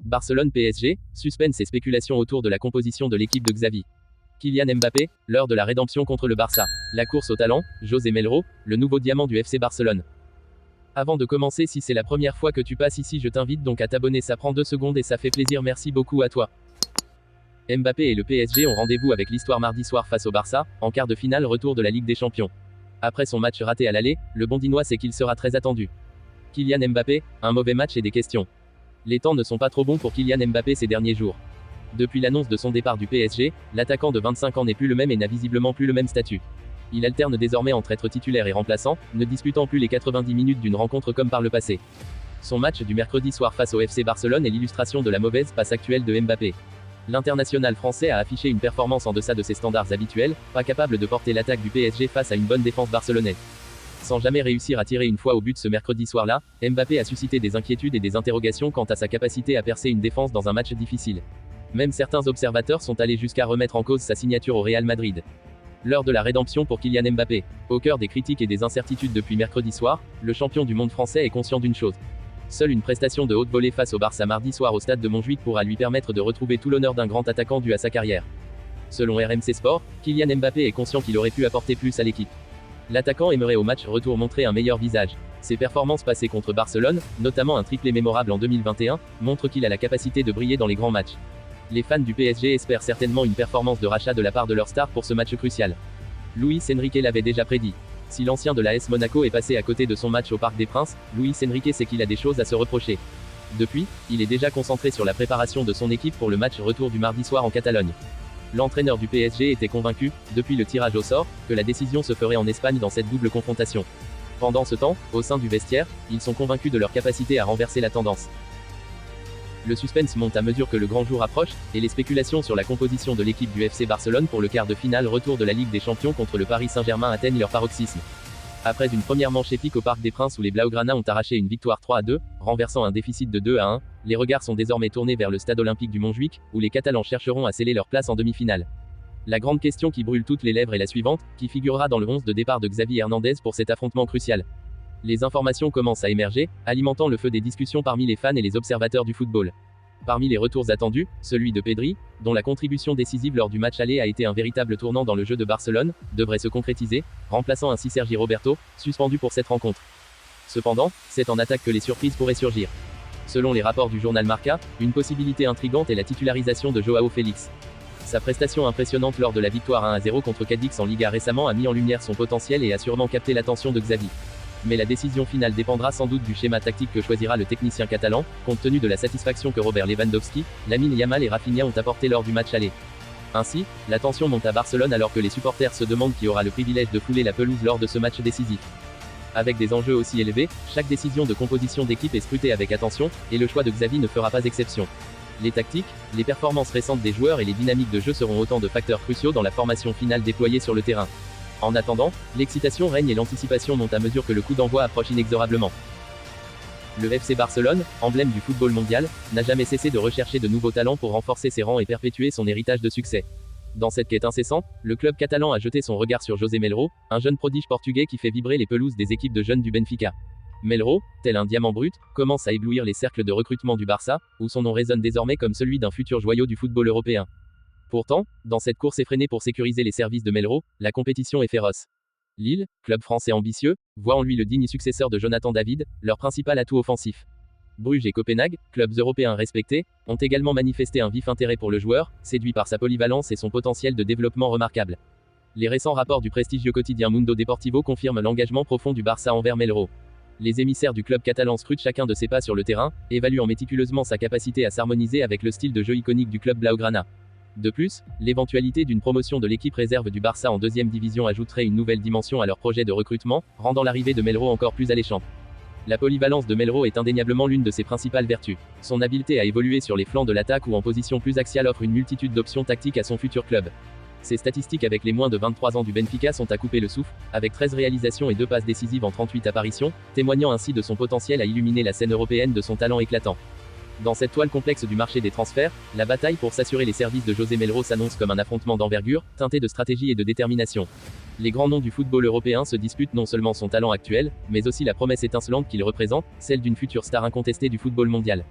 Barcelone PSG, suspense et spéculation autour de la composition de l'équipe de Xavi. Kylian Mbappé, l'heure de la rédemption contre le Barça. La course au talent, José Melro, le nouveau diamant du FC Barcelone. Avant de commencer, si c'est la première fois que tu passes ici, je t'invite donc à t'abonner, ça prend 2 secondes et ça fait plaisir, merci beaucoup à toi. Mbappé et le PSG ont rendez-vous avec l'histoire mardi soir face au Barça, en quart de finale retour de la Ligue des Champions. Après son match raté à l'aller, le Bondinois sait qu'il sera très attendu. Kylian Mbappé, un mauvais match et des questions. Les temps ne sont pas trop bons pour Kylian Mbappé ces derniers jours. Depuis l'annonce de son départ du PSG, l'attaquant de 25 ans n'est plus le même et n'a visiblement plus le même statut. Il alterne désormais entre être titulaire et remplaçant, ne disputant plus les 90 minutes d'une rencontre comme par le passé. Son match du mercredi soir face au FC Barcelone est l'illustration de la mauvaise passe actuelle de Mbappé. L'international français a affiché une performance en deçà de ses standards habituels, pas capable de porter l'attaque du PSG face à une bonne défense barcelonaise. Sans jamais réussir à tirer une fois au but ce mercredi soir-là, Mbappé a suscité des inquiétudes et des interrogations quant à sa capacité à percer une défense dans un match difficile. Même certains observateurs sont allés jusqu'à remettre en cause sa signature au Real Madrid. L'heure de la rédemption pour Kylian Mbappé. Au cœur des critiques et des incertitudes depuis mercredi soir, le champion du monde français est conscient d'une chose. Seule une prestation de haute volée face au Barça mardi soir au stade de Montjuïc pourra lui permettre de retrouver tout l'honneur d'un grand attaquant dû à sa carrière. Selon RMC Sport, Kylian Mbappé est conscient qu'il aurait pu apporter plus à l'équipe. L'attaquant aimerait au match retour montrer un meilleur visage. Ses performances passées contre Barcelone, notamment un triplé mémorable en 2021, montrent qu'il a la capacité de briller dans les grands matchs. Les fans du PSG espèrent certainement une performance de rachat de la part de leur star pour ce match crucial. Luis Enrique l'avait déjà prédit. Si l'ancien de l'AS Monaco est passé à côté de son match au Parc des Princes, Luis Enrique sait qu'il a des choses à se reprocher. Depuis, il est déjà concentré sur la préparation de son équipe pour le match retour du mardi soir en Catalogne. L'entraîneur du PSG était convaincu, depuis le tirage au sort, que la décision se ferait en Espagne dans cette double confrontation. Pendant ce temps, au sein du vestiaire, ils sont convaincus de leur capacité à renverser la tendance. Le suspense monte à mesure que le grand jour approche, et les spéculations sur la composition de l'équipe du FC Barcelone pour le quart de finale retour de la Ligue des Champions contre le Paris Saint-Germain atteignent leur paroxysme. Après une première manche épique au Parc des Princes où les Blaugrana ont arraché une victoire 3-2, renversant un déficit de 2-1, les regards sont désormais tournés vers le stade olympique du Montjuïc, où les Catalans chercheront à sceller leur place en demi-finale. La grande question qui brûle toutes les lèvres est la suivante, qui figurera dans le 11 de départ de Xavi Hernandez pour cet affrontement crucial. Les informations commencent à émerger, alimentant le feu des discussions parmi les fans et les observateurs du football. Parmi les retours attendus, celui de Pedri, dont la contribution décisive lors du match aller a été un véritable tournant dans le jeu de Barcelone, devrait se concrétiser, remplaçant ainsi Sergi Roberto, suspendu pour cette rencontre. Cependant, c'est en attaque que les surprises pourraient surgir. Selon les rapports du journal Marca, une possibilité intrigante est la titularisation de Joao Félix. Sa prestation impressionnante lors de la victoire 1-0 contre Cadix en Liga récemment a mis en lumière son potentiel et a sûrement capté l'attention de Xavi. Mais la décision finale dépendra sans doute du schéma tactique que choisira le technicien catalan, compte tenu de la satisfaction que Robert Lewandowski, Lamine Yamal et Rafinha ont apporté lors du match aller. Ainsi, la tension monte à Barcelone alors que les supporters se demandent qui aura le privilège de fouler la pelouse lors de ce match décisif. Avec des enjeux aussi élevés, chaque décision de composition d'équipe est scrutée avec attention, et le choix de Xavi ne fera pas exception. Les tactiques, les performances récentes des joueurs et les dynamiques de jeu seront autant de facteurs cruciaux dans la formation finale déployée sur le terrain. En attendant, l'excitation règne et l'anticipation monte à mesure que le coup d'envoi approche inexorablement. Le FC Barcelone, emblème du football mondial, n'a jamais cessé de rechercher de nouveaux talents pour renforcer ses rangs et perpétuer son héritage de succès. Dans cette quête incessante, le club catalan a jeté son regard sur José Melro, un jeune prodige portugais qui fait vibrer les pelouses des équipes de jeunes du Benfica. Melro, tel un diamant brut, commence à éblouir les cercles de recrutement du Barça, où son nom résonne désormais comme celui d'un futur joyau du football européen. Pourtant, dans cette course effrénée pour sécuriser les services de Melro, la compétition est féroce. Lille, club français ambitieux, voit en lui le digne successeur de Jonathan David, leur principal atout offensif. Bruges et Copenhague, clubs européens respectés, ont également manifesté un vif intérêt pour le joueur, séduit par sa polyvalence et son potentiel de développement remarquable. Les récents rapports du prestigieux quotidien Mundo Deportivo confirment l'engagement profond du Barça envers Melro. Les émissaires du club catalan scrutent chacun de ses pas sur le terrain, évaluant méticuleusement sa capacité à s'harmoniser avec le style de jeu iconique du club Blaugrana. De plus, l'éventualité d'une promotion de l'équipe réserve du Barça en deuxième division ajouterait une nouvelle dimension à leur projet de recrutement, rendant l'arrivée de Melro encore plus alléchante. La polyvalence de Melro est indéniablement l'une de ses principales vertus. Son habileté à évoluer sur les flancs de l'attaque ou en position plus axiale offre une multitude d'options tactiques à son futur club. Ses statistiques avec les moins de 23 ans du Benfica sont à couper le souffle, avec 13 réalisations et 2 passes décisives en 38 apparitions, témoignant ainsi de son potentiel à illuminer la scène européenne de son talent éclatant. Dans cette toile complexe du marché des transferts, la bataille pour s'assurer les services de José Melro s'annonce comme un affrontement d'envergure, teinté de stratégie et de détermination. Les grands noms du football européen se disputent non seulement son talent actuel, mais aussi la promesse étincelante qu'il représente, celle d'une future star incontestée du football mondial.